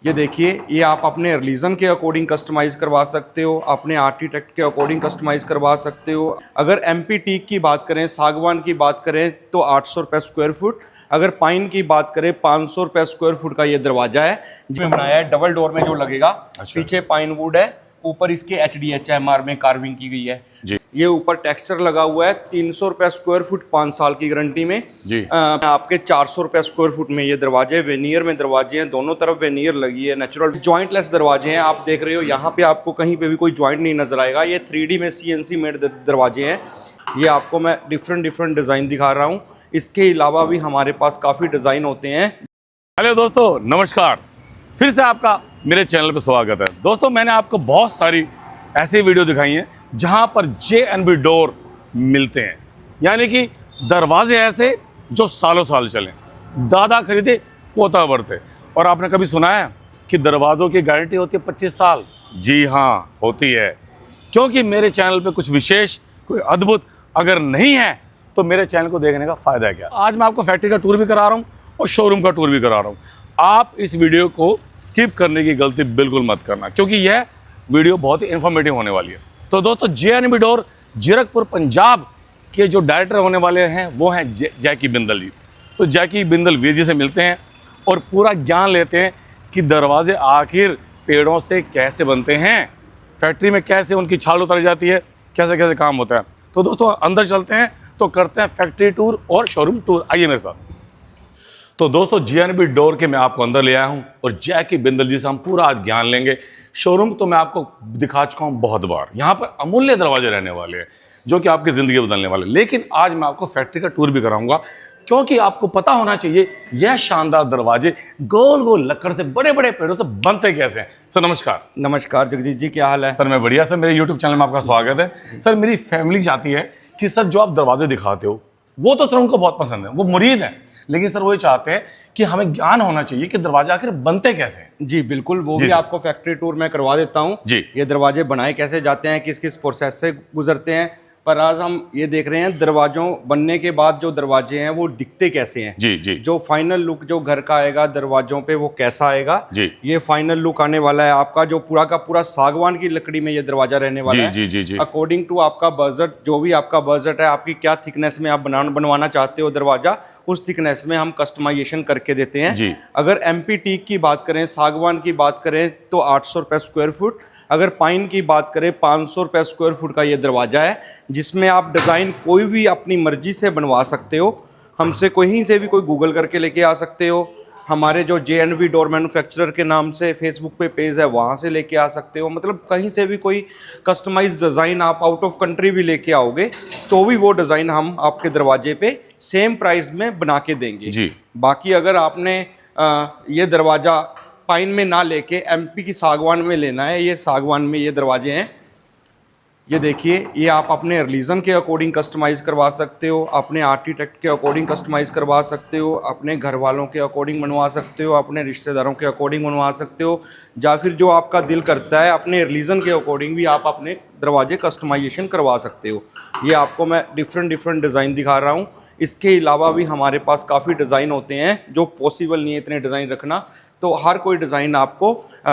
ये देखिए, ये आप अपने रिलीजन के अकॉर्डिंग कस्टमाइज़ करवा सकते हो, अपने आर्किटेक्ट के अकॉर्डिंग कस्टमाइज़ करवा सकते हो। अगर एमपी टीक की बात करें, सागवान की बात करें तो 800 रुपये स्क्वायर फुट। अगर पाइन की बात करें 500 रुपये स्क्वायर फुट का ये दरवाजा है जिसमें बनाया है, डबल डोर में जो लगेगा। पीछे पाइन वुड है, ऊपर इसके HDHMR में कार्विंग की गई है जी। ये ऊपर टेक्सचर लगा हुआ है। 300 रुपये स्क्वायर फुट 5 साल की गारंटी में जी। आपके 400 रुपये स्क्वायर फुट में ये दरवाजे, वेनियर में दरवाजे हैं, दोनों तरफ वेनियर लगी है, नेचुरल जॉइंटलेस दरवाजे हैं। आप देख रहे हो यहाँ पे आपको कहीं पे भी कोई जॉइंट नहीं नजर आएगा। ये 3D में CNC मेड दरवाजे हैं। ये आपको मैं डिफरेंट डिज़ाइन दिखा रहा हूँ। इसके अलावा भी हमारे पास काफ़ी डिज़ाइन होते हैं। हेलो दोस्तों, नमस्कार। फिर से आपका मेरे चैनल पर स्वागत है। दोस्तों, मैंने आपको बहुत सारी ऐसी वीडियो दिखाई हैं जहां पर J&B डोर मिलते हैं, यानी कि दरवाजे ऐसे जो सालों साल चलें, दादा खरीदे पोता बढ़ते। और आपने कभी सुना है कि दरवाज़ों की गारंटी होती है 25 साल? जी हाँ, होती है। क्योंकि मेरे चैनल पे कुछ विशेष, कोई अद्भुत अगर नहीं है तो मेरे चैनल को देखने का फ़ायदा है क्या। आज मैं आपको फैक्ट्री का टूर भी करा रहा हूँ और शोरूम का टूर भी करा रहा हूँ। आप इस वीडियो को स्किप करने की गलती बिल्कुल मत करना, क्योंकि यह वीडियो बहुत ही इन्फॉर्मेटिव होने वाली है। तो दोस्तों, J&B डोर जीरकपुर पंजाब के जो डायरेक्टर होने वाले हैं वो हैं जैकी बिंदल जी। तो जैकी बिंदल वीर जी से मिलते हैं और पूरा ज्ञान लेते हैं कि दरवाजे आखिर पेड़ों से कैसे बनते हैं, फैक्ट्री में कैसे उनकी छाल उतारी जाती है, कैसे कैसे काम होता है। तो दोस्तों, अंदर चलते हैं तो करते हैं फैक्ट्री टूर और शोरूम टूर। आइए मेरे साथ। तो दोस्तों, J&B डोर के मैं आपको अंदर ले आया हूं और जैकी बिंदल जी से हम पूरा आज ज्ञान लेंगे। शोरूम तो मैं आपको दिखा चुका हूं बहुत बार। यहाँ पर अमूल्य दरवाजे रहने वाले हैं जो कि आपकी ज़िंदगी बदलने वाले। लेकिन आज मैं आपको फैक्ट्री का टूर भी कराऊंगा, क्योंकि आपको पता होना चाहिए यह शानदार दरवाजे गोल गोल लकड़ से, बड़े बड़े पेड़ों से बनते कैसे हैं। सर नमस्कार। नमस्कार जगजीत जी, क्या हाल है? सर मैं बढ़िया। सर मेरे YouTube चैनल में आपका स्वागत है। सर मेरी फैमिली चाहती है कि सर जो आप दरवाजे दिखाते हो वो तो सर उनको बहुत पसंद है, वो मुरीद हैं, लेकिन सर वो ये चाहते हैं कि हमें ज्ञान होना चाहिए कि दरवाजे आखिर बनते कैसे हैं। जी बिल्कुल, वो भी आपको फैक्ट्री टूर में करवा देता हूँ जी। ये दरवाजे बनाए कैसे जाते हैं, किस किस प्रोसेस से गुजरते हैं। पर आज हम ये देख रहे हैं दरवाजों बनने के बाद जो दरवाजे हैं वो दिखते कैसे हैं जी जी। जो फाइनल लुक जो घर का आएगा दरवाजों पे वो कैसा आएगा जी। ये फाइनल लुक आने वाला है आपका, जो पूरा का पूरा सागवान की लकड़ी में ये दरवाजा रहने वाला है जी। अकॉर्डिंग टू आपका बजट, जो भी आपका बजट है, आपकी क्या थिकनेस में आप बनवाना चाहते हो दरवाजा, उस थिकनेस में हम कस्टमाइजेशन करके देते हैं जी। अगर एमपी टीक की बात करें, सागवान की बात करें तो 800 रुपये स्क्वायर फुट। अगर पाइन की बात करें 500 रुपये स्क्वायर फुट का ये दरवाजा है, जिसमें आप डिज़ाइन कोई भी अपनी मर्जी से बनवा सकते हो। हमसे कहीं से भी कोई गूगल करके लेके आ सकते हो। हमारे जो J&B डोर मैन्युफैक्चरर के नाम से फेसबुक पे पेज है, वहाँ से लेके आ सकते हो। मतलब कहीं से भी कोई कस्टमाइज डिज़ाइन आप आउट ऑफ कंट्री भी लेके आओगे तो भी वो डिज़ाइन हम आपके दरवाजे पे सेम प्राइस में बना के देंगे जी। बाकी अगर आपने ये दरवाज़ा पाइन में ना लेके MP की सागवान में लेना है, ये सागवान में ये दरवाजे हैं। ये देखिए, ये आप अपने रिलीजन के अकॉर्डिंग कस्टमाइज़ करवा सकते हो, अपने आर्किटेक्ट के अकॉर्डिंग कस्टमाइज़ करवा सकते हो, अपने घर वालों के अकॉर्डिंग बनवा सकते हो, अपने रिश्तेदारों के अकॉर्डिंग बनवा सकते हो, या फिर जो आपका दिल करता है अपने रिलीजन के अकॉर्डिंग भी आप अपने दरवाजे कस्टमाइजेशन करवा सकते हो। ये आपको मैं डिफरेंट डिज़ाइन दिखा रहा हूँ। इसके अलावा भी हमारे पास काफ़ी डिज़ाइन होते हैं जो पॉसिबल नहीं है इतने डिज़ाइन रखना। तो हर कोई डिज़ाइन आपको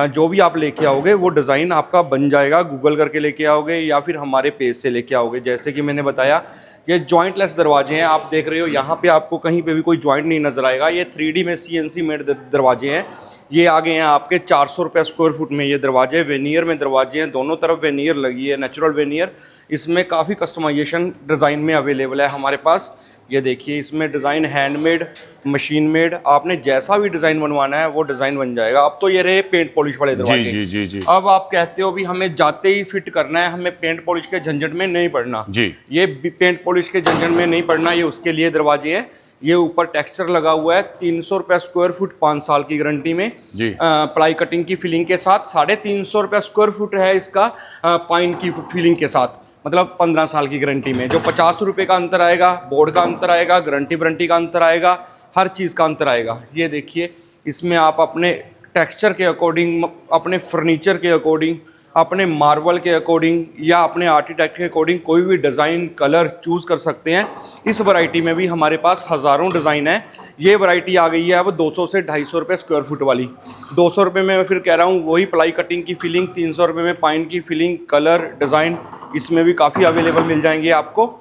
जो भी आप लेके आओगे वो डिज़ाइन आपका बन जाएगा। गूगल करके लेके आओगे या फिर हमारे पेज से लेके आओगे। जैसे कि मैंने बताया, ये जॉइंटलेस दरवाजे हैं। आप देख रहे हो यहाँ पे आपको कहीं पे भी कोई जॉइंट नहीं नज़र आएगा। ये 3D में CNC मेड दरवाजे हैं। ये आ गए हैं आपके 400 रुपये स्क्वायर फुट में ये दरवाजे, वेनियर में दरवाजे हैं, दोनों तरफ वेनियर लगी है, नेचुरल वेनियर। इसमें काफ़ी कस्टमाइजेशन डिज़ाइन में अवेलेबल है हमारे पास। ये देखिए, इसमें डिज़ाइन हैंडमेड, मशीन मेड, आपने जैसा भी डिज़ाइन बनवाना है वो डिज़ाइन बन जाएगा। अब तो ये रहे पेंट पॉलिश वाले दरवाजे जी। अब आप कहते हो भी हमें जाते ही फिट करना है, हमें पेंट पॉलिश के झंझट में नहीं पड़ना जी। ये पेंट पॉलिश के झंझट में नहीं पड़ना, ये उसके लिए दरवाजे हैं। ये ऊपर टेक्सचर लगा हुआ है। 300 रुपये स्क्वायर फुट 5 साल की गारंटी में जी। प्लाई कटिंग की फिलिंग के साथ 350 रुपये स्क्वायर फुट है इसका पाइन की फिलिंग के साथ। मतलब 15 साल की गारंटी में जो 50 रुपये का अंतर आएगा, बोर्ड का अंतर आएगा, गारंटी का अंतर आएगा, हर चीज़ का अंतर आएगा। ये देखिए, इसमें आप अपने टेक्सचर के अकॉर्डिंग, अपने फर्नीचर के अकॉर्डिंग अपने मार्बल के अकॉर्डिंग या अपने आर्किटेक्ट के अकॉर्डिंग कोई भी डिज़ाइन कलर चूज़ कर सकते हैं। इस वैरायटी में भी हमारे पास हज़ारों डिज़ाइन है। ये वैरायटी आ गई है अब 200 से 250 रुपये स्क्वायर फुट वाली। 200 रुपये में मैं फिर कह रहा हूँ वही प्लाई कटिंग की फीलिंग, 300 रुपये में पाइन की फीलिंग, कलर, डिज़ाइन इसमें भी काफ़ी अवेलेबल मिल जाएंगे आपको।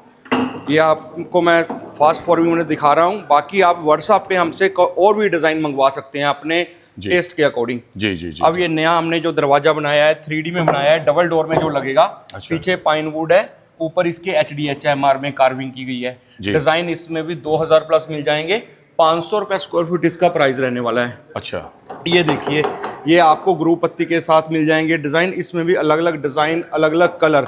ये आपको मैं फास्ट फॉरवर्ड में दिखा रहा हूँ। बाकी आप व्हाट्सएप पे हमसे और भी डिज़ाइन मंगवा सकते हैं अपने टेस्ट के अकॉर्डिंग। जी जी जी। अब ये नया हमने जो दरवाजा बनाया है 3D में बनाया है, डबल डोर में जो लगेगा। अच्छा। पीछे पाइन वुड है, ऊपर इसके HDHMR में कार्विंग की गई है। डिज़ाइन इसमें भी 2000 प्लस मिल जाएंगे। 500 रुपये स्क्वायर फुट इसका प्राइस रहने वाला है। अच्छा, ये देखिए, ये आपको ग्रू पत्ती के साथ मिल जाएंगे डिज़ाइन। इसमें भी अलग अलग डिज़ाइन, अलग अलग कलर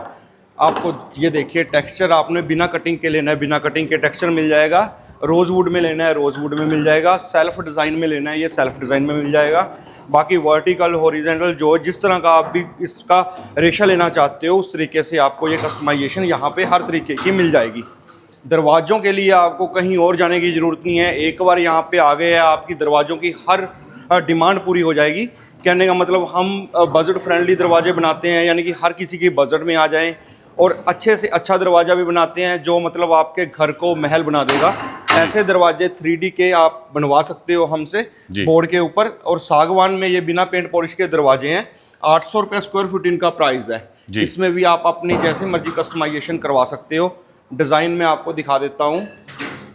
आपको। ये देखिए टेक्सचर आपने बिना कटिंग के लेना है, बिना कटिंग के टेक्सचर मिल जाएगा। रोज़वुड में लेना है, रोज़वुड में मिल जाएगा। सेल्फ डिज़ाइन में लेना है, ये सेल्फ डिज़ाइन में मिल जाएगा। बाकी वर्टिकल, हॉरिजॉन्टल जो जिस तरह का आप भी इसका रेशा लेना चाहते हो उस तरीके से आपको ये कस्टमाइजेशन यहाँ पे हर तरीके की मिल जाएगी। दरवाज़ों के लिए आपको कहीं और जाने की ज़रूरत नहीं है। एक बार यहाँ पे आ गए हैं, आपकी दरवाज़ों की हर डिमांड पूरी हो जाएगी। कहने का मतलब हम बजट फ्रेंडली दरवाजे बनाते हैं, यानी कि हर किसी के बजट में आ जाएं, और अच्छे से अच्छा दरवाज़ा भी बनाते हैं जो मतलब आपके घर को महल बना देगा। ऐसे दरवाजे 3D के आप बनवा सकते हो हमसे बोर्ड के ऊपर। और सागवान में ये बिना पेंट पॉलिश के दरवाजे हैं। 800 रुपये स्क्वायर फुट इनका प्राइस है। इसमें भी आप अपनी जैसे मर्जी कस्टमाइजेशन करवा सकते हो। डिज़ाइन में आपको दिखा देता हूँ।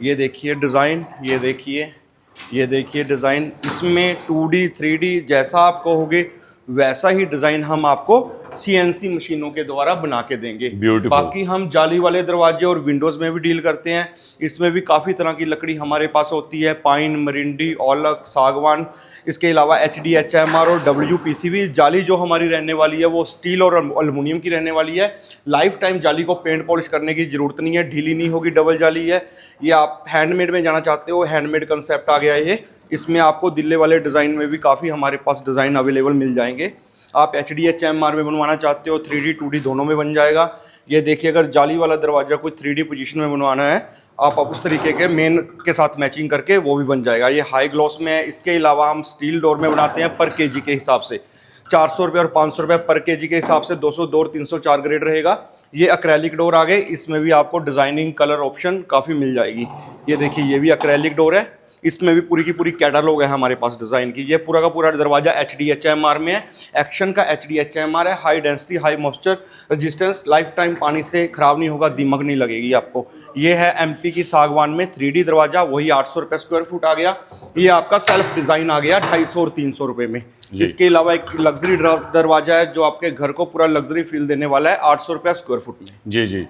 ये देखिए डिज़ाइन, ये देखिए, ये देखिए डिज़ाइन। इसमें 2D 3D जैसा आप कहोगे वैसा ही डिज़ाइन हम आपको CNC मशीनों के द्वारा बना के देंगे। बाकी हम जाली वाले दरवाजे और विंडोज़ में भी डील करते हैं। इसमें भी काफ़ी तरह की लकड़ी हमारे पास होती है, पाइन, मरिंडी, औलक, सागवान। इसके अलावा HDHMR और WPCV जाली जो हमारी रहने वाली है वो स्टील और एल्युमिनियम की रहने वाली है। लाइफ टाइम जाली को पेंट पॉलिश करने की ज़रूरत नहीं है, ढीली नहीं होगी, डबल जाली है। ये आप हैंडमेड में जाना चाहते हो, हैंडमेड कंसेप्ट आ गया है ये। इसमें आपको दिल्ले वाले डिज़ाइन में भी काफ़ी हमारे पास डिज़ाइन अवेलेबल मिल जाएंगे। आप HDHMR में बनवाना चाहते हो, 3D 2D दोनों में बन जाएगा। ये देखिए, अगर जाली वाला दरवाज़ा कोई 3D पोजीशन में बनवाना है आप उस तरीके के मेन के साथ मैचिंग करके वो भी बन जाएगा। ये हाई ग्लॉस में है। इसके अलावा हम स्टील डोर में बनाते हैं पर केजी के हिसाब से। 400 रुपये और 500 रुपये पर केजी के हिसाब से 200 डोर, 304 ग्रेड रहेगा। ये एक्रेलिक डोर आ गए। इसमें भी आपको डिज़ाइनिंग, कलर ऑप्शन काफ़ी मिल जाएगी। ये देखिए, ये भी एक्रेलिक डोर है। इसमें भी पूरी की पूरी कैटलॉग है हमारे पास डिज़ाइन की। ये पूरा का पूरा दरवाजा HDHMR में है। एक्शन का HDHMR है। High density, high moisture resistance, life time पानी से ख़राब नहीं होगा, दीमक नहीं लगेगी आपको। ये है MP की सागवान में 3D दरवाजा, वही 800 रुपये स्क्वायर फुट आ गया। ये आपका सेल्फ डिज़ाइन आ गया 250 और 300 रुपये में। इसके अलावा एक लग्जरी दरवाजा है जो आपके घर को पूरा लग्जरी फील देने वाला है, 800 रुपये स्क्वायर फुट में। जी जी।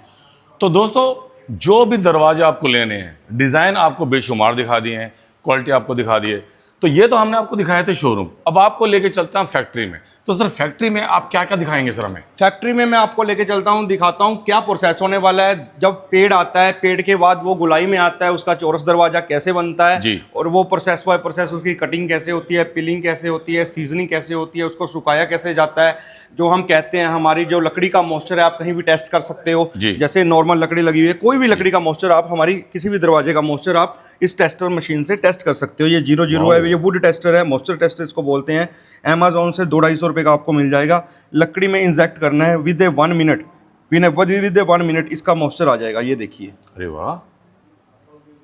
तो दोस्तों, जो भी दरवाजे आपको लेने हैं, डिज़ाइन आपको बेशुमार दिखा दिए हैं, क्वालिटी आपको दिखा दी है। तो ये तो हमने आपको दिखाए थे शोरूम। अब आपको लेके चलता हूँ फैक्ट्री में। तो सर फैक्ट्री में आप क्या क्या दिखाएंगे सर हमें? फैक्ट्री में मैं आपको लेके चलता हूँ, दिखाता हूँ क्या प्रोसेस होने वाला है। जब पेड़ आता है, पेड़ के बाद वो गुलाई में आता है, उसका चौरस दरवाजा कैसे बनता है जी। और वो प्रोसेस बाय प्रोसेस उसकी कटिंग कैसे होती है, पिलिंग कैसे होती है, सीजनिंग कैसे होती है, उसको सुखाया कैसे जाता है। जो हम कहते हैं हमारी जो लकड़ी का मॉइस्चर है आप कहीं भी टेस्ट कर सकते हो। जैसे नॉर्मल लकड़ी लगी हुई है, कोई भी लकड़ी का मॉइस्चर आप हमारी किसी भी दरवाजे का मॉइस्चर आप इस टेस्टर मशीन से टेस्ट कर सकते हो। ये 00 है, ये वुड टेस्टर है, मॉइस्चर टेस्टर इसको बोलते हैं। अमेजोन से 200-250 रुपये का आपको मिल जाएगा। लकड़ी में इंजेक्ट करना है with A 1 minute, with A 1 minute इसका मॉइस्चर आ जाएगा। ये देखिए, अरे वाह,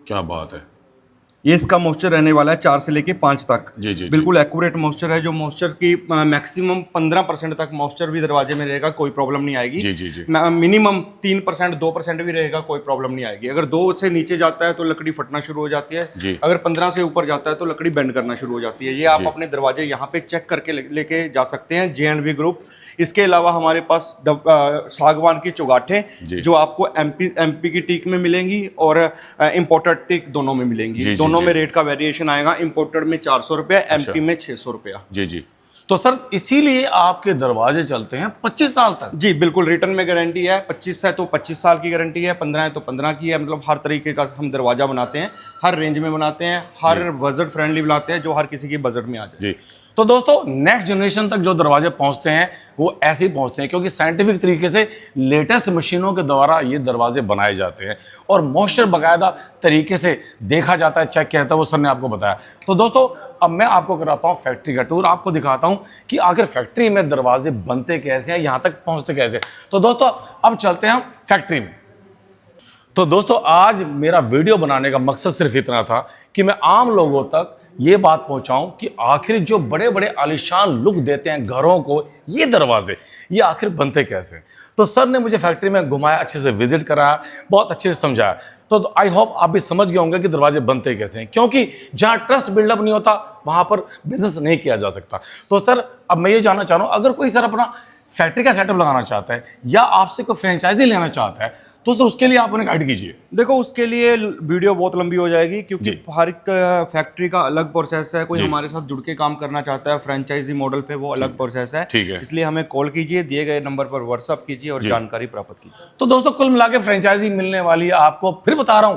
क्या बात है। ये इसका मॉइस्चर रहने वाला है 4 से लेके 5 तक। जी जी। बिल्कुल एक्यूरेट मॉइस्चर है। जो मॉइस्चर की मैक्सिमम 15% तक मॉइस्चर भी दरवाजे में रहेगा, कोई प्रॉब्लम नहीं आएगी। जी जी जी। मिनिमम 3%, 2% भी रहेगा, कोई प्रॉब्लम नहीं आएगी। अगर 2 से नीचे जाता है तो लकड़ी फटना शुरू हो जाती है जी। अगर 15 से ऊपर जाता है तो लकड़ी बेंड करना शुरू हो जाती है। ये आप अपने दरवाजे यहाँ पे चेक करके लेके जा सकते हैं, J&B ग्रुप। इसके अलावा हमारे पास सागवान की चौगाठें जो आपको MP की टीक में मिलेंगी और इम्पोर्टेड टीक दोनों में मिलेंगी। दोनों में रेट का वेरिएशन आएगा। इम्पोर्टेड में 400 रुपये, MP में 600 रुपया। जी जी। तो सर इसीलिए आपके दरवाजे चलते हैं 25 साल तक? जी बिल्कुल, रिटर्न में गारंटी है। 25 है तो 25 साल की गारंटी है, 15 है तो 15 की है। मतलब हर तरीके का हम दरवाजा बनाते हैं, हर रेंज में बनाते हैं, हर बजट फ्रेंडली बनाते हैं जो हर किसी की बजट में आ जाए। जी। तो दोस्तों नेक्स्ट जनरेशन तक जो दरवाजे पहुंचते हैं वो ऐसे ही पहुंचते हैं, क्योंकि साइंटिफिक तरीके से लेटेस्ट मशीनों के द्वारा ये दरवाजे बनाए जाते हैं और मॉइस्चर बाकायदा तरीके से देखा जाता है, चेक किया जाता है। वो सर ने आपको बताया। तो दोस्तों अब मैं आपको कराता हूँ फैक्ट्री का टूर, आपको दिखाता हूँ कि आखिर फैक्ट्री में दरवाजे बनते कैसे हैं, यहाँ तक पहुँचते कैसे। तो दोस्तों अब चलते हैं हम फैक्ट्री में। तो दोस्तों आज मेरा वीडियो बनाने का मकसद सिर्फ इतना था कि मैं आम लोगों तक ये बात पहुंचाऊं कि आखिर जो बड़े बड़े आलीशान लुक देते हैं घरों को ये दरवाजे, ये आखिर बनते कैसे। तो सर ने मुझे फैक्ट्री में घुमाया, अच्छे से विजिट कराया, बहुत अच्छे से समझाया। तो आई होप आप भी समझ गए होंगे कि दरवाजे बनते कैसे हैं, क्योंकि जहां ट्रस्ट बिल्डअप नहीं होता वहां पर बिजनेस नहीं किया जा सकता। तो सर अब मैं ये जानना चाह रहा हूं, अगर कोई सर अपना फैक्ट्री का सेटअप लगाना चाहता है या आपसे कोई फ्रेंचाइजी लेना चाहता है तो सर उसके लिए आप उन्हें गाइड कीजिए। देखो उसके लिए वीडियो बहुत लंबी हो जाएगी, क्योंकि हर एक फैक्ट्री का अलग प्रोसेस है। कोई हमारे साथ जुड़ के काम करना चाहता है फ्रेंचाइजी मॉडल पे, वो अलग प्रोसेस है। ठीक है, इसलिए हमें कॉल कीजिए, दिए गए नंबर पर व्हाट्सअप कीजिए और जानकारी प्राप्त कीजिए। तो दोस्तों कुल मिला के फ्रेंचाइजी मिलने वाली है आपको, फिर बता रहा हूं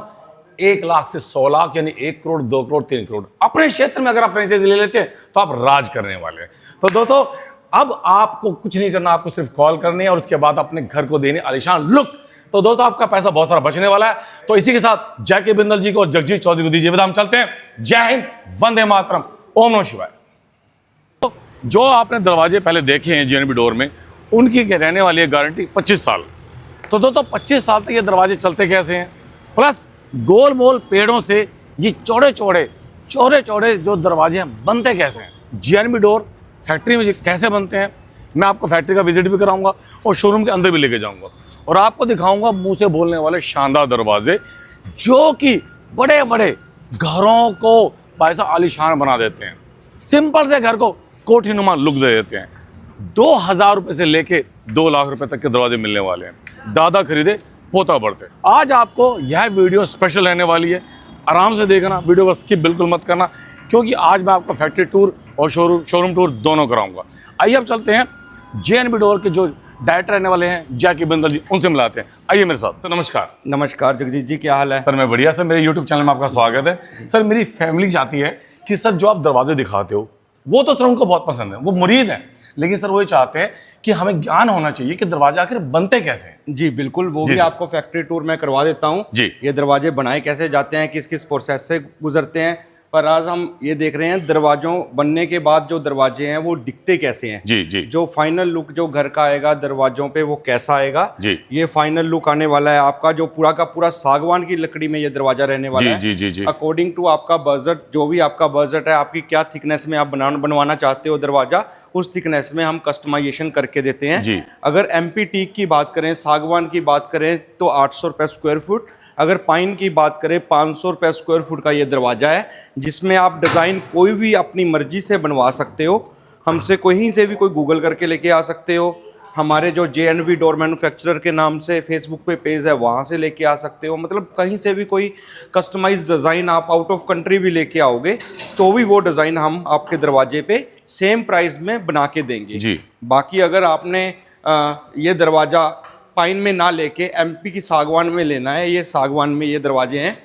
1 लाख से 100 लाख, यानी 1 करोड़ 2 करोड़ 3 करोड़ अपने क्षेत्र में अगर आप फ्रेंचाइजी ले लेते हैं तो आप राज करने वाले हैं। तो दोस्तों अब आपको कुछ नहीं करना, आपको सिर्फ कॉल करनी है और उसके बाद अपने घर को देने आलीशान लुक। तो दोस्तों आपका पैसा बहुत सारा बचने वाला है। तो इसी के साथ जय बिंदल जी को और जगजीत चौधरी को दीजिए विदा, हम चलते हैं। जय हिंद, वंदे मातरम, ओम नमः शिवाय। तो जो आपने दरवाजे पहले देखे हैं जेएनबी डोर में, उनकी रहने वाली है गारंटी 25 साल। तो दोस्तों 25 साल तक ये दरवाजे चलते कैसे हैं, प्लस गोल मोल पेड़ों से ये चौड़े चौड़े जो दरवाजे हैं बनते कैसे हैं, जेएनबी डोर फैक्ट्री में कैसे बनते हैं, मैं आपको फैक्ट्री का विजिट भी कराऊंगा और शोरूम के अंदर भी लेके जाऊंगा और आपको दिखाऊंगा मुंह से बोलने वाले शानदार दरवाजे जो कि बड़े बड़े घरों को पैसा आलीशान बना देते हैं, सिंपल से घर को कोठीनुमा लुक दे देते हैं। 2000 रुपये से लेके 2 लाख रुपए तक के दरवाजे मिलने वाले हैं। दादा खरीदे पोता बढ़ते। आज आपको यह वीडियो स्पेशल रहने वाली है, आराम से देखना, वीडियो को स्किप बिल्कुल मत करना, क्योंकि आज मैं आपको फैक्ट्री टूर और शोरूम टूर दोनों कराऊंगा। आइए अब चलते हैं जेएनबी डोर के जो डायरेक्टर रहने वाले हैं जय बिंदल जी, उनसे मिलाते हैं। आइए मेरे साथ। तो नमस्कार। नमस्कार जगजीत जी, क्या हाल है? सर मैं बढ़िया। सर मेरे यूट्यूब चैनल में आपका स्वागत है। सर मेरी फैमिली चाहती है कि सर जो आप दरवाजे दिखाते हो वो तो सर उनको बहुत पसंद है, वो मुरीद हैं, लेकिन सर वो ये चाहते हैं कि हमें ज्ञान होना चाहिए कि दरवाजे आखिर बनते कैसे हैं। जी बिल्कुल, वो भी आपको फैक्ट्री टूर में करवा देता हूँ जी। ये दरवाजे बनाए कैसे जाते हैं, किस किस प्रोसेस से गुजरते हैं, पर आज हम ये देख रहे हैं दरवाजों बनने के बाद जो दरवाजे हैं वो दिखते कैसे हैं। जी जी। जो फाइनल लुक जो घर का आएगा दरवाजों पे वो कैसा आएगा जी। ये फाइनल लुक आने वाला है आपका, जो पूरा का पूरा सागवान की लकड़ी में ये दरवाजा रहने वाला है। जी जी जी। अकॉर्डिंग टू आपका बजट, जो भी आपका बजट है, आपकी क्या थिकनेस में आप बनवाना चाहते हो दरवाजा, उस थिकनेस में हम कस्टमाइजेशन करके देते हैं जी। अगर एमपी टीक की बात करें, सागवान की बात करें तो 800 रुपये स्क्वायर फुट, अगर पाइन की बात करें 500 रुपये स्क्वायर फुट का ये दरवाजा है, जिसमें आप डिज़ाइन कोई भी अपनी मर्जी से बनवा सकते हो। हमसे कहीं से भी कोई गूगल करके लेके आ सकते हो। हमारे जो जेएनबी डोर मैन्युफैक्चरर के नाम से फेसबुक पे पेज है वहाँ से लेके आ सकते हो। मतलब कहीं से भी कोई कस्टमाइज डिज़ाइन आप आउट ऑफ कंट्री भी लेके आओगे तो भी वो डिज़ाइन हम आपके दरवाजे पे सेम प्राइस में बना के देंगे जी। बाकी अगर आपने ये दरवाज़ा पाइन में ना लेके एमपी की सागवान में लेना है, ये सागवान में ये दरवाजे हैं,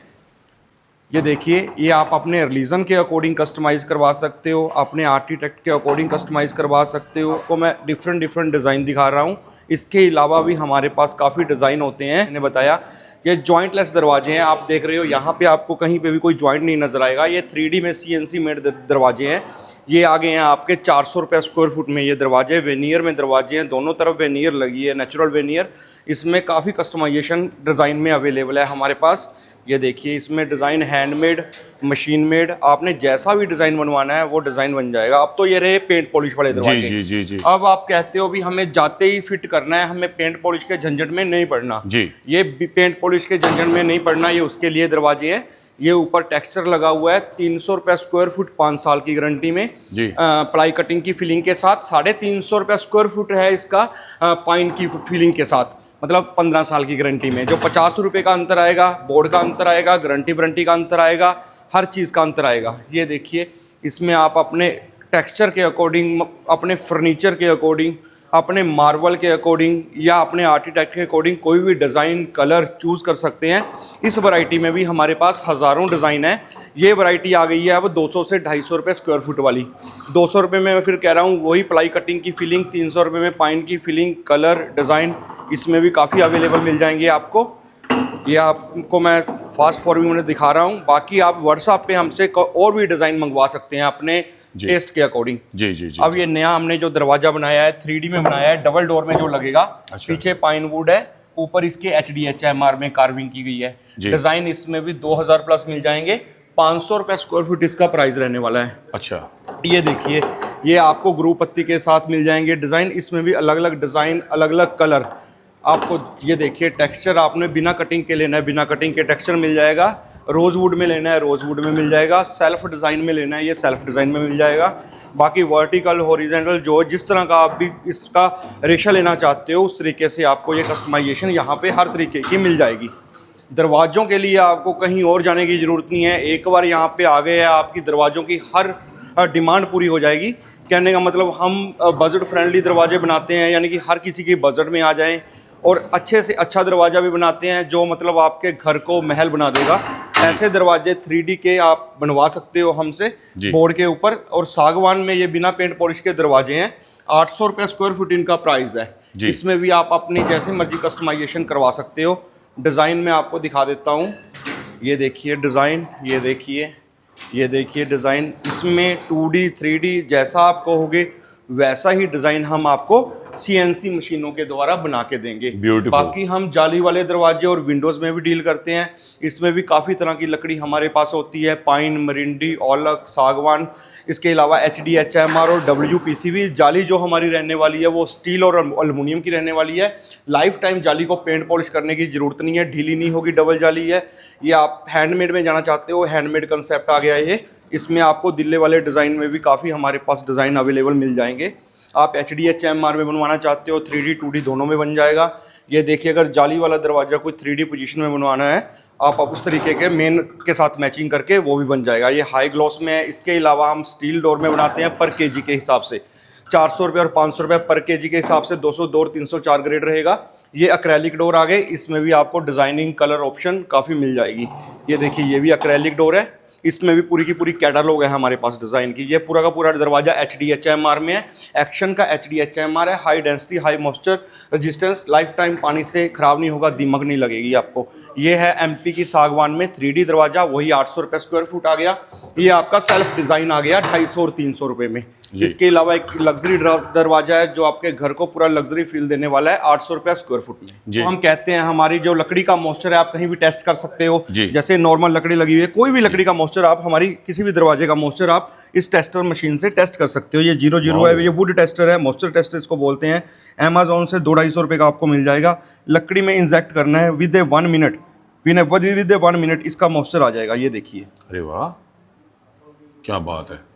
ये देखिए, ये आप अपने रिलीजन के अकॉर्डिंग कस्टमाइज़ करवा सकते हो, अपने आर्किटेक्ट के अकॉर्डिंग कस्टमाइज़ करवा सकते हो। को मैं डिफरेंट डिज़ाइन दिखा रहा हूँ। इसके अलावा भी हमारे पास काफ़ी डिज़ाइन होते हैं। मैंने बताया ये जॉइंटलेस दरवाजे हैं, आप देख रहे हो यहाँ पे आपको कहीं पे भी कोई जॉइंट नहीं नज़र आएगा। ये 3D में CNC मेड दरवाजे हैं। ये आ गए हैं आपके 400 रुपये स्क्वायर फुट में। ये दरवाजे वेनियर में दरवाजे हैं, दोनों तरफ वेनियर लगी है, नेचुरल वेनियर। इसमें काफ़ी कस्टमाइजेशन डिज़ाइन में अवेलेबल है हमारे पास। ये देखिए, इसमें डिज़ाइन हैंडमेड, मशीन मेड, आपने जैसा भी डिज़ाइन बनवाना है वो डिज़ाइन बन जाएगा। अब तो ये रहे पेंट पॉलिश वाले दरवाजे। जी जी जी। अब आप कहते हो भी हमें जाते ही फिट करना है, हमें पेंट पॉलिश के झंझट में नहीं पड़ना जी। ये पेंट पॉलिश के झंझट में नहीं पड़ना, ये उसके लिए दरवाजे हैं। ये ऊपर टेक्सचर लगा हुआ है, 300 रुपये स्क्वायर फुट, 5 साल की गारंटी में जी। प्लाई कटिंग की फिलिंग के साथ 350 रुपये स्क्वायर फुट है इसका, पाइन की फिलिंग के साथ, मतलब 15 साल की गारंटी में। जो 50 रुपये का अंतर आएगा, बोर्ड का अंतर आएगा, गारंटी का अंतर आएगा, हर चीज़ का अंतर आएगा। ये देखिए, इसमें आप अपने टेक्सचर के अकॉर्डिंग, अपने फर्नीचर के अकॉर्डिंग अपने मार्बल के अकॉर्डिंग या अपने आर्किटेक्ट के अकॉर्डिंग कोई भी डिज़ाइन कलर चूज़ कर सकते हैं। इस वैरायटी में भी हमारे पास हज़ारों डिज़ाइन है। ये वैरायटी आ गई है अब 200 से 250 रुपये स्क्वायर फुट वाली। 200 रुपये में मैं फिर कह रहा हूँ वही प्लाई कटिंग की फीलिंग, 300 रुपये में पाइन की फीलिंग, कलर डिज़ाइन इसमें भी काफ़ी अवेलेबल मिल जाएंगे आपको। ये आपको मैं फास्ट फॉरवर्ड में दिखा रहा हूँ। बाकी आप व्हाट्सएप पे हमसे और भी डिज़ाइन मंगवा सकते हैं अपने टेस्ट के अकॉर्डिंग। जी जी जी। अब ये नया हमने जो दरवाजा बनाया है 3D में बनाया है, डबल डोर में जो लगेगा। अच्छा। पीछे पाइन वुड है, ऊपर इसके HDHMR में कार्विंग की गई है। डिज़ाइन इसमें भी 2000 प्लस मिल जाएंगे। 500 रुपये स्क्वायर फुट इसका प्राइस रहने वाला है। अच्छा, ये देखिए, ये आपको ग्रू पत्ती के साथ मिल जाएंगे डिज़ाइन। इसमें भी अलग अलग डिज़ाइन, अलग अलग कलर आपको। ये देखिए टेक्सचर आपने बिना कटिंग के लेना है, बिना कटिंग के टेक्सचर मिल जाएगा। रोज़वुड में लेना है, रोज़वुड में मिल जाएगा। सेल्फ डिज़ाइन में लेना है, ये सेल्फ डिज़ाइन में मिल जाएगा। बाकी वर्टिकल, हॉरिजॉन्टल जो जिस तरह का आप भी इसका रेशा लेना चाहते हो उस तरीके से आपको ये कस्टमाइजेशन यहाँ पे हर तरीके की मिल जाएगी। दरवाज़ों के लिए आपको कहीं और जाने की ज़रूरत नहीं है। एक बार यहाँ पे आ गए हैं, आपकी दरवाज़ों की हर डिमांड पूरी हो जाएगी। कहने का मतलब हम बजट फ्रेंडली दरवाजे बनाते हैं, यानी कि हर किसी के बजट में आ जाएं, और अच्छे से अच्छा दरवाज़ा भी बनाते हैं जो मतलब आपके घर को महल बना देगा। ऐसे दरवाजे 3D के आप बनवा सकते हो हमसे बोर्ड के ऊपर। और सागवान में ये बिना पेंट पॉलिश के दरवाजे हैं। 800 रुपये स्क्वायर फुट इनका प्राइस है। इसमें भी आप अपनी जैसे मर्जी कस्टमाइजेशन करवा सकते हो। डिज़ाइन में आपको दिखा देता हूँ। ये देखिए डिज़ाइन, ये देखिए, ये देखिए डिज़ाइन। इसमें 2D 3D जैसा आप कहोगे वैसा ही डिज़ाइन हम आपको CNC मशीनों के द्वारा बना के देंगे। बाकी हम जाली वाले दरवाजे और विंडोज़ में भी डील करते हैं। इसमें भी काफ़ी तरह की लकड़ी हमारे पास होती है, पाइन, मरिंडी, औलक, सागवान। इसके अलावा HDHMR और WPCV जाली जो हमारी रहने वाली है वो स्टील और एल्युमिनियम की रहने वाली है। लाइफ टाइम जाली को पेंट पॉलिश करने की ज़रूरत नहीं है, ढीली नहीं होगी, डबल जाली है। ये आप हैंडमेड में जाना चाहते हो, हैंडमेड कंसेप्ट आ गया है ये। इसमें आपको दिल्ले वाले डिज़ाइन में भी काफ़ी हमारे पास डिज़ाइन अवेलेबल मिल जाएंगे। आप HDHMR में बनवाना चाहते हो, 3D 2D दोनों में बन जाएगा। ये देखिए, अगर जाली वाला दरवाज़ा कोई 3D पोजीशन में बनवाना है आप उस तरीके के मेन के साथ मैचिंग करके वो भी बन जाएगा। ये हाई ग्लॉस में है। इसके अलावा हम स्टील डोर में बनाते हैं पर केजी के हिसाब से। 400 रुपये और 500 रुपये पर केजी के हिसाब से 200 डोर 304 ग्रेड रहेगा। ये अक्रैलिक डोर आ गए। इसमें भी आपको डिज़ाइनिंग कलर ऑप्शन काफ़ी मिल जाएगी। ये देखिए, ये भी अक्रैलिक डोर है। इसमें भी पूरी की पूरी कैटलॉग है हमारे पास डिज़ाइन की। ये पूरा का पूरा दरवाजा HDHMR में है। एक्शन का HDHMR है। High density, high moisture resistance, life time पानी से ख़राब नहीं होगा, दीमक नहीं लगेगी आपको। ये है MP की सागवान में 3D दरवाजा, वही 800 रुपये स्क्वायर फुट आ गया। ये आपका सेल्फ डिज़ाइन आ गया 250 और 300 रुपये में। इसके अलावा एक लग्जरी दरवाजा है जो आपके घर को पूरा लग्जरी फील देने वाला है 800 रुपये स्क्वायर फुट में। तो हम कहते हैं हमारी जो लकड़ी का मॉइस्चर है आप कहीं भी टेस्ट कर सकते हो। जैसे नॉर्मल लकड़ी लगी हुई है, कोई भी लकड़ी का मॉइस्चर आप हमारी किसी भी दरवाजे का मॉइस्चर आप इस टेस्टर मशीन से टेस्ट कर सकते हो। ये 00 है, ये वुड टेस्टर है, मॉइस्चर टेस्टर इसको बोलते हैं। अमेजोन से 200-250 रुपये का आपको मिल जाएगा। लकड़ी में इंजेक्ट करना है with A 1 minute, with A 1 minute इसका मॉइस्चर आ जाएगा। ये देखिए, अरे वाह, क्या बात है।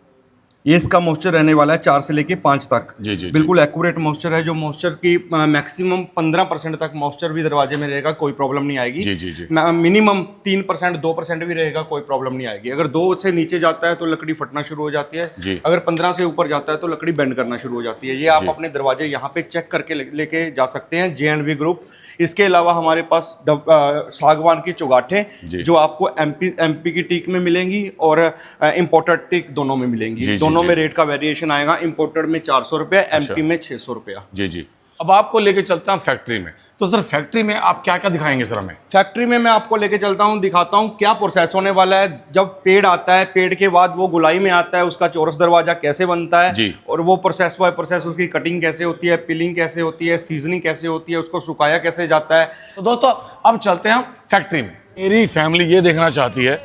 ये इसका मॉइस्चर रहने वाला है 4 से लेके 5 तक। जी, बिल्कुल एक्यूरेट मॉइस्चर है। जो मॉइस्चर की मैक्सिमम 15% तक मॉइस्चर भी दरवाजे में रहेगा, कोई प्रॉब्लम नहीं आएगी। मिनिमम 3%, 2% भी रहेगा, कोई प्रॉब्लम नहीं आएगी। अगर 2 से नीचे जाता है तो लकड़ी फटना शुरू हो जाती है। अगर 15 से ऊपर जाता है तो लकड़ी बेंड करना शुरू हो जाती है। ये आप अपने दरवाजे यहाँ पे चेक करके लेके जा सकते हैं, J&B ग्रुप। इसके अलावा हमारे पास सागवान की चौगाठें जो आपको MP की टीक में मिलेंगी और इम्पोर्टेड टीक दोनों में मिलेंगी। दोनों में रेट का वेरिएशन आएगा। इम्पोर्टेड में 400 रुपये, MP में 600 रुपया। जी। अब आपको लेके चलता हूँ फैक्ट्री में। तो सर फैक्ट्री में आप क्या क्या दिखाएंगे सर हमें? फैक्ट्री में मैं आपको लेके चलता हूँ, दिखाता हूँ क्या प्रोसेस होने वाला है। जब पेड़ आता है, पेड़ के बाद वो गुलाई में आता है, उसका चौरस दरवाजा कैसे बनता है और वो प्रोसेस बाय प्रोसेस उसकी कटिंग कैसे होती है, पिलिंग कैसे होती है, सीजनिंग कैसे होती है, उसको सुखाया कैसे जाता है। तो दोस्तों अब चलते हैं फैक्ट्री में। मेरी फैमिली ये देखना चाहती है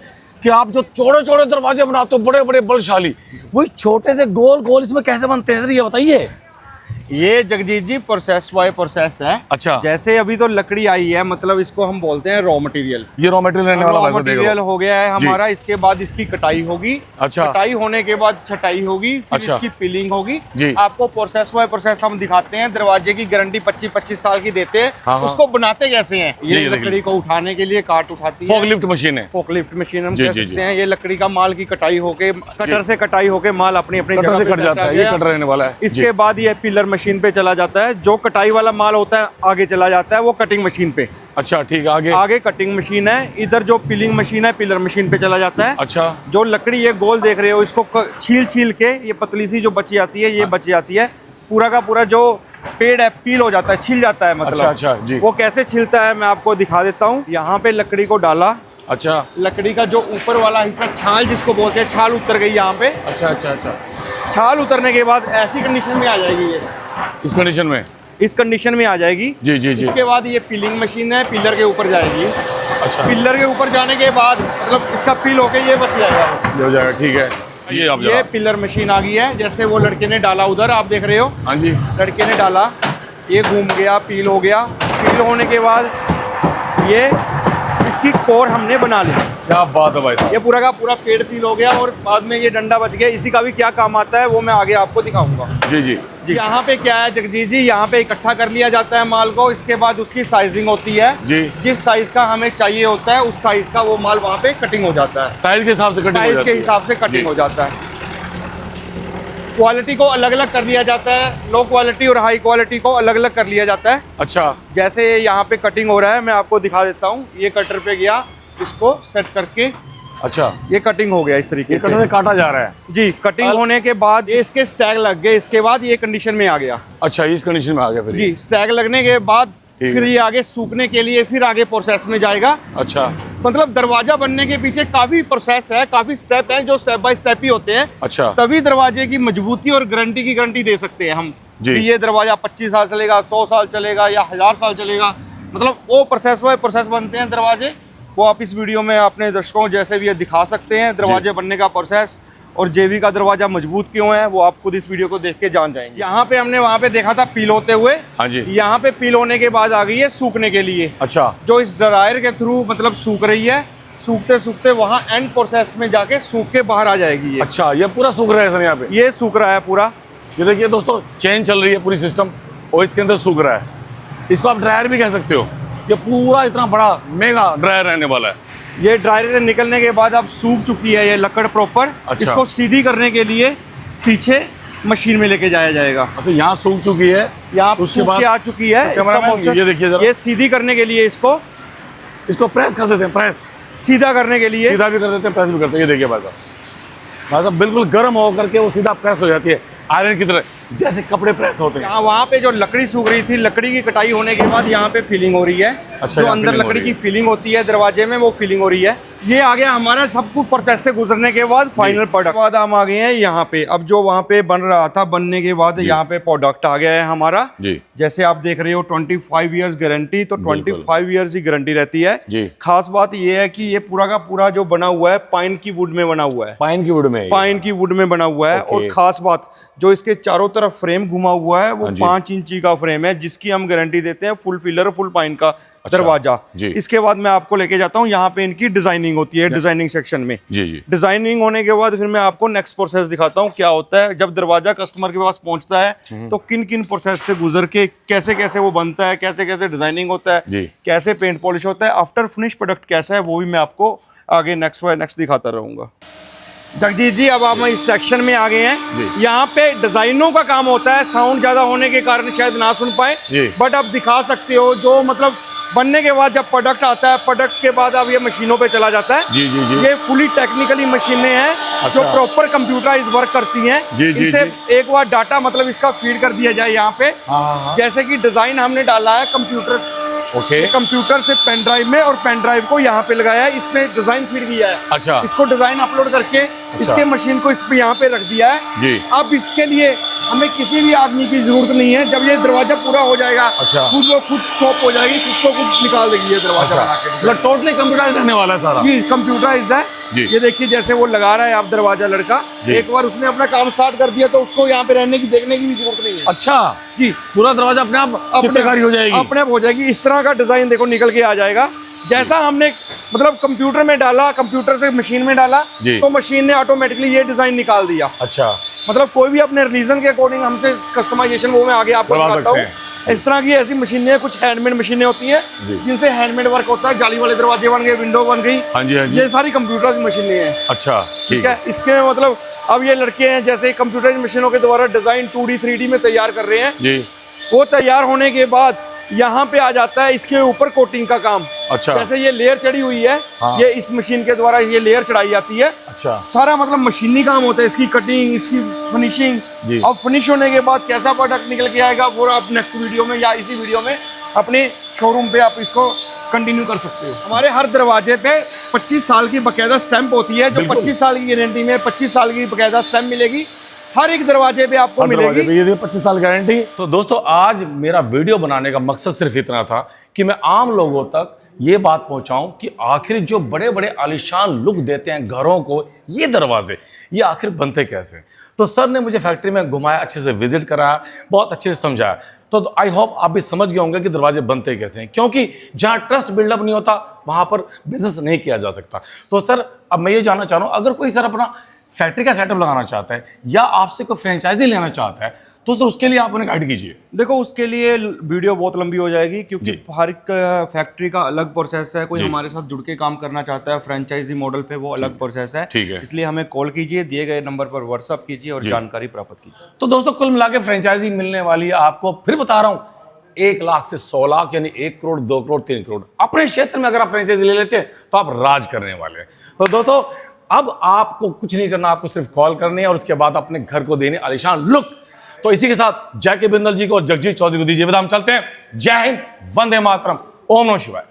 कि आप जो चौड़े चौड़े दरवाजे बनाते हो, बड़े बड़े बलशाली, वही छोटे से गोल गोल इसमें कैसे बनते हैं, ये बताइए। ये जगजीत जी प्रोसेस बाय प्रोसेस है। अच्छा, जैसे अभी तो लकड़ी आई है, मतलब इसको हम बोलते हैं रॉ मटेरियल। ये रॉ मटेरियल रहने वाला है, रॉ मटेरियल हो गया है हमारा। इसके बाद इसकी कटाई होगी। अच्छा, कटाई होने के बाद छटाई होगी, फिर इसकी पिलिंग होगी। आपको प्रोसेस बाय प्रोसेस हम दिखाते हैं। दरवाजे की गारंटी 25-25 साल की देते हैं। उसको बनाते कैसे हैं? ये लकड़ी को उठाने के लिए काट उठाती है, फोकलिफ्ट मशीन है। फोकलिफ्ट मशीन हम कह सकते हैं। ये लकड़ी का माल की कटाई होके, कटर से कटाई होके माल अपनी अपनी जगह पे कट जाता है। ये कटर रहने वाला है। इसके बाद ये पिलर मशीन पे चला जाता है। जो कटाई वाला माल होता है आगे चला जाता है वो कटिंग मशीन पे। अच्छा ठीक है, आगे आगे कटिंग मशीन है, इधर जो पिलिंग मशीन है पिलर मशीन पे चला जाता है। अच्छा, जो लकड़ी ये गोल देख रहे हो इसको छील के ये पतली सी जो बची आती है ये बच जाती है। पूरा का पूरा जो पेड़ है पील हो जाता है, छिल जाता है मतलब। अच्छा जी। वो कैसे छिलता है मैं आपको दिखा देता हूँ। यहाँ पे लकड़ी को डाला, अच्छा, लकड़ी का जो ऊपर वाला हिस्सा छाल जिसको बोलते हैं, छाल उतर गई यहाँ पे। अच्छा अच्छा अच्छा। छाल उतरने के बाद ऐसी कंडीशन में आ जाएगी ये, इस कंडीशन में, इस कंडीशन में आ जाएगी। जी जी जी। इसके बाद ये पिलिंग मशीन है, पिलर के ऊपर जाएगी। अच्छा, पिलर के ऊपर जाने के बाद मतलब इसका पील होके ये बच जाएगा, ये हो जाएगा। ठीक है, ये पिलर मशीन आ गई है। जैसे वो लड़के ने डाला उधर, आप देख रहे हो। हाँ जी, लड़के ने डाला, ये घूम गया, पील हो गया। पील होने के बाद ये इसकी कोर हमने बना ली। क्या बात है भाई साहब। ये पूरा का पूरा पेड़ पील हो गया और बाद में ये डंडा बच गया। इसी का भी क्या काम आता है वो मैं आगे आपको दिखाऊंगा। जी जी जी। यहाँ पे क्या है जगजीत जी, यहाँ पे इकट्ठा कर लिया जाता है माल को। इसके बाद उसकी साइजिंग होती है जी। जिस साइज का हमें चाहिए होता है उस साइज का वो माल वहाँ पे कटिंग हो जाता है। साइज के हिसाब से कटिंग हो साइज जाती के है। हिसाब से कटिंग हो जाता है। क्वालिटी को अलग अलग कर लिया जाता है, लो क्वालिटी और हाई क्वालिटी को अलग अलग कर लिया जाता है। अच्छा, जैसे यहाँ पे कटिंग हो रहा है मैं आपको दिखा देता हूँ। ये कटर पे गया, इसको सेट करके, अच्छा, ये कटिंग हो गया इस तरीके से। कटर से काटा जा रहा है जी। कटिंग होने के बाद ये इसके स्टैग लग गए, इसके बाद ये कंडीशन में आ गया। अच्छा, इस कंडीशन में आ गया फिर जी। स्टैग लगने के बाद फिर ये आगे सूखने के लिए फिर आगे प्रोसेस में जाएगा। अच्छा, मतलब दरवाजा बनने के पीछे काफी प्रोसेस है, काफी स्टेप है जो स्टेप बाय स्टेप ही होते हैं। अच्छा, तभी दरवाजे की मजबूती और गारंटी की गारंटी दे सकते हैं हम जी। कि ये दरवाजा 25 साल चलेगा, 100 साल चलेगा या 1000 साल चलेगा। मतलब वो प्रोसेस बाय प्रोसेस बनते हैं दरवाजे। वो आप इस वीडियो में अपने दर्शकों जैसे भी ये दिखा सकते हैं दरवाजे बनने का प्रोसेस। और जेबी का दरवाजा मजबूत क्यों है वो आप खुद इस वीडियो को देख के जान जाएंगे। यहाँ पे हमने वहाँ पे देखा था पील होते हुए। हाँ जी। यहाँ पे पील होने के बाद आ गई है सूखने के लिए। अच्छा, जो इस ड्रायर के थ्रू मतलब सूख रही है। सूखते सूखते वहाँ एंड प्रोसेस में जाके सूख के बाहर आ जाएगी ये। अच्छा, ये पूरा सूख रहा है सर यहाँ पे? ये सूख रहा है पूरा। ये देखिए दोस्तों, चेन चल रही है पूरी सिस्टम और इसके अंदर सूख रहा है। इसको आप ड्रायर भी कह सकते हो। ये पूरा इतना बड़ा मेगा ड्रायर रहने वाला है। ये ड्रायर से निकलने के बाद अब सूख चुकी है ये लकड़ प्रॉपर। अच्छा। इसको सीधी करने के लिए पीछे मशीन में लेके जाया जाएगा। अच्छा, यहाँ सूख चुकी है, यहाँ उसके सूख बाद के आ चुकी है। तो इसका मोशन ये देखिए जरा, ये सीधी करने के लिए इसको प्रेस कर देते हैं। प्रेस सीधा करने के लिए सीधा भी कर देते हैं, प्रेस भी करते हैं। ये देखिए भाई साहब, बिल्कुल गर्म होकर के वो सीधा प्रेस हो जाती है, आयरन की तरह, जैसे कपड़े प्रेस होते हैं। यहाँ वहाँ पे जो लकड़ी सूख रही थी, लकड़ी की कटाई होने के बाद यहाँ पे फिलिंग हो रही है। अच्छा, जो अंदर लकड़ी की फिलिंग होती है दरवाजे में वो फिलिंग हो रही है। ये आ गया हमारा सब कुछ प्रोसेस से गुजरने के बाद फाइनल प्रोडक्ट। बाद हम आ गए हैं यहाँ पे। अब जो वहाँ पे बन रहा था, बनने के बाद यहाँ पे प्रोडक्ट आ गया है हमारा जी। जैसे आप देख रहे हो 25 ईयर्स गारंटी, तो 25 ईयर्स ही गारंटी रहती है जी। खास बात ये है कि ये पूरा का पूरा जो बना हुआ है पाइन की वुड में बना हुआ है। पाइन की वुड में बना हुआ है। और खास बात जो इसके चारों तरफ फ्रेम घुमा हुआ है वो 5 इंची का फ्रेम है, जिसकी हम गारंटी देते हैं फुल फिलर फुल पाइन का दरवाजा। इसके बाद मैं आपको लेके जाता हूँ यहाँ पे इनकी डिजाइनिंग होती है, डिजाइनिंग सेक्शन में। जी। डिजाइनिंग होने के बाद फिर मैं आपको नेक्स्ट प्रोसेस दिखाता हूँ क्या होता है जब दरवाजा कस्टमर के पास पहुंचता है तो किन किन प्रोसेस से गुजर के कैसे कैसे वो बनता है, कैसे कैसे डिजाइनिंग होता है, कैसे पेंट पॉलिश होता है, आफ्टर फिनिश प्रोडक्ट कैसा है, वो भी मैं आपको आगे नेक्स्ट बाय नेक्स्ट दिखाता रहूंगा। जगदीश जी, अब हम इस सेक्शन में आ गए हैं। यहाँ पे डिजाइनों का काम होता है। साउंड ज्यादा होने के कारण शायद ना सुन पाए, बट आप दिखा सकते हो जो मतलब बनने के बाद जब प्रोडक्ट आता है, प्रोडक्ट के बाद अब ये मशीनों पे चला जाता है। जी जी जी। ये फुली टेक्निकली मशीनें हैं। अच्छा। जो प्रॉपर कंप्यूटराइज वर्क करती हैं। इनसे एक बार डाटा मतलब इसका फीड कर दिया जाए यहाँ पे। जैसे कि डिजाइन हमने डाला है कंप्यूटर, कंप्यूटर से पेन ड्राइव में, और पेन ड्राइव को यहाँ पे लगाया है, इसमें डिजाइन फीड किया है। अच्छा। इसको डिजाइन अपलोड करके इसके मशीन को इस पे यहाँ पे रख दिया है जी। अब इसके लिए हमें किसी भी आदमी की जरूरत नहीं है। जब ये दरवाजा पूरा हो जाएगा, खुद वो खुद स्टॉप हो जाएगी, खुद को खुद निकाल देगी ये दरवाजा बना के। मतलब टोटली कंप्यूटराइज रहने वाला है सारा। जी, कंप्यूटराइज्ड है। ये देखिए जैसे वो लगा रहा है आप दरवाजा लड़का, एक बार उसने अपना काम स्टार्ट कर दिया तो उसको यहाँ पे रहने की देखने की भी जरूरत नहीं है। अच्छा जी, पूरा दरवाजा अपने आप चित्रकारी हो जाएगी, अपने आप हो जाएगी। इस तरह का डिजाइन देखो निकल के आ जाएगा। जैसा हमने मतलब कंप्यूटर में डाला, कंप्यूटर से मशीन में डाला तो मशीन ने ऑटोमेटिकली ये डिजाइन निकाल दिया। अच्छा, मतलब कोई भी अपने रिलीजन के अकॉर्डिंग हमसे कस्टमाइजेशन वो मैं आगे आपको बताता हूँ। इस तरह की ऐसी मशीनें हैं, कुछ हैंडमेड मशीनें होती हैं जिनसे हैंडमेड वर्क होता है। जाली वाले दरवाजे बन गए, विंडो बन गई। हाँ जी, हाँ जी। ये सारी कंप्यूटर की मशीनें हैं। अच्छा, ठीक है। इसके मतलब अब ये लड़के हैं जैसे कंप्यूटर मशीनों के द्वारा डिजाइन 2D 3D में तैयार कर रहे हैं जी। वो तैयार होने के बाद यहाँ पे आ जाता है इसके ऊपर कोटिंग का काम। अच्छा। जैसे ये लेयर चढ़ी हुई है, हाँ। ये इस मशीन के द्वारा ये लेयर चढ़ाई जाती है। अच्छा। सारा मतलब मशीनी काम होता है, इसकी कटिंग, इसकी फिनिशिंग। जी। अब फिनिश होने के बाद कैसा प्रोडक्ट निकल के आएगा वो आप नेक्स्ट वीडियो में या इसी वीडियो में अपने शोरूम पे आप इसको कंटिन्यू कर सकते हो। हमारे हर दरवाजे पे 25 साल की बकायदा स्टैंप होती है, जो 25 साल की गारंटी में 25 साल की बकायदा स्टैंप मिलेगी हर एक दरवाजे पे आपको मिलेगी। ये 25 साल गारंटी। तो दोस्तों आज मेरा वीडियो बनाने का मकसद सिर्फ इतना था कि मैं आम लोगों तक ये बात पहुंचाऊं कि आखिर जो बड़े बड़े आलीशान लुक देते हैं घरों को ये दरवाजे, ये आखिर बनते कैसे। तो सर ने मुझे फैक्ट्री में घुमाया, अच्छे से विजिट कराया, बहुत अच्छे से समझाया। तो आई होप आप भी समझ गए होंगे कि दरवाजे बनते कैसे हैं, क्योंकि जहां ट्रस्ट बिल्डअप नहीं होता वहां पर बिजनेस नहीं किया जा सकता। तो सर अब मैं ये जानना चाह रहा हूं, अगर कोई सर अपना फैक्ट्री का सेटअप लगाना चाहता है या आपसे कोई फ्रेंचाइजी लेना चाहता है तो सर उसके लिए आप उन्हें गाइड कीजिए। देखो उसके लिए वीडियो बहुत लंबी हो जाएगी, क्योंकि हर एक फैक्ट्री का अलग प्रोसेस है। कोई हमारे साथ जुड़ के काम करना चाहता है फ्रेंचाइजी मॉडल पे, वो अलग प्रोसेस है। ठीक है। इसलिए हमें कॉल कीजिए, दिए गए नंबर पर व्हाट्सअप कीजिए और जानकारी प्राप्त कीजिए। तो दोस्तों कुल मिला के फ्रेंचाइजी मिलने वाली है आपको, फिर बता रहा हूं, 1 लाख से 100 लाख यानी 1 करोड़ 2 करोड़ 3 करोड़ अपने क्षेत्र में अगर आप फ्रेंचाइजी ले लेते हैं तो आप राज करने वाले हैं। तो दोस्तों अब आपको कुछ नहीं करना, आपको सिर्फ कॉल करनी है और उसके बाद अपने घर को देने आलीशान लुक। तो इसी के साथ जय के बिंदल जी को और जगजीत चौधरी को दीजिए विदा। हम चलते हैं। जय हिंद, वंदे मातरम, ओम नमः शिवाय।